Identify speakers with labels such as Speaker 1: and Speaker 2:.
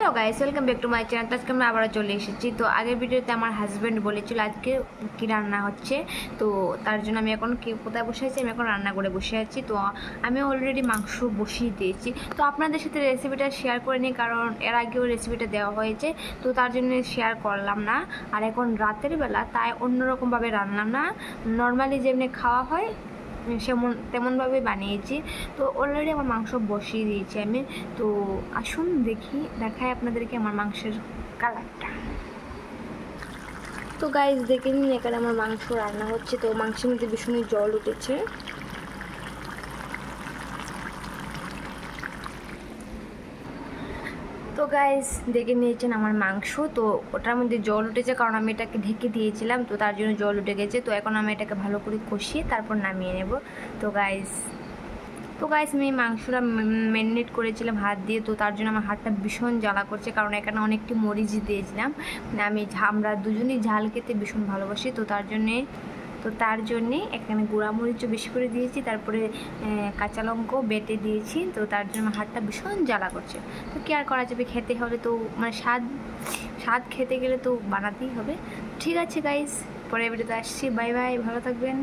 Speaker 1: Hello guys, welcome back to my channel. আজকে আমরা আবারও চলে এসেছি। তো আগের ভিডিওতে আমার হাজব্যান্ড বলেছিল আজকে কী রান্না হচ্ছে, তো তার জন্য আমি এখন কোথায় বসে আছি, আমি এখন রান্না করে বসে আছি। তো আমি অলরেডি মাংস বসিয়ে দিয়েছি। তো আপনাদের সাথে রেসিপিটা শেয়ার করে নিই, কারণ এর আগেও রেসিপিটা দেওয়া হয়েছে, তো তার জন্য শেয়ার করলাম না। আর এখন রাতের বেলা তাই অন্যরকমভাবে রান্নাম না, নর্মালি যেমনি খাওয়া হয় তেমনভাবে বানিয়েছি। তো অলরেডি আমার মাংস বসিয়ে দিয়েছি আমি। তো আসুন দেখাই আপনাদেরকে আমার মাংসের কালারটা। তো গাইস দেখে নিন, এখানে আমার মাংস রান্না হচ্ছে। তো মাংসের মধ্যে ভীষণই জল উঠেছে। তো গাইস দেখে নিয়েছেন আমার মাংস। তো ওটার মধ্যে জল উঠেছে, কারণ আমি এটাকে ঢেকে দিয়েছিলাম, তো তার জন্য জল উঠে গেছে। তো এখন আমি এটাকে ভালো করে কষিয়ে তারপর নামিয়ে নেব। তো গাইস আমি মাংসটা ম্যারিনেট করেছিলাম হাত দিয়ে। তো তার জন্য আমার হাতটা ভীষণ জ্বালা করছে, কারণ এখানে অনেকটি মরিচ দিয়েছিলাম। আমরা দুজনেই ঝাল খেতে ভীষণ ভালোবাসি। তো তার জন্যে এখানে গুঁড়া মরিচও বেশি করে দিয়েছি, তারপরে কাঁচা লঙ্কাও বেটে দিয়েছি। তো তার জন্য আমার হাতটা ভীষণ জ্বালা করছে। তো কি আর করা যাবে, খেতে হলে তো মানে স্বাদ খেতে গেলে তো বানাতেই হবে। ঠিক আছে গাইস, পরে ভিডিওতে আসছি। বাই বাই, ভালো থাকবেন।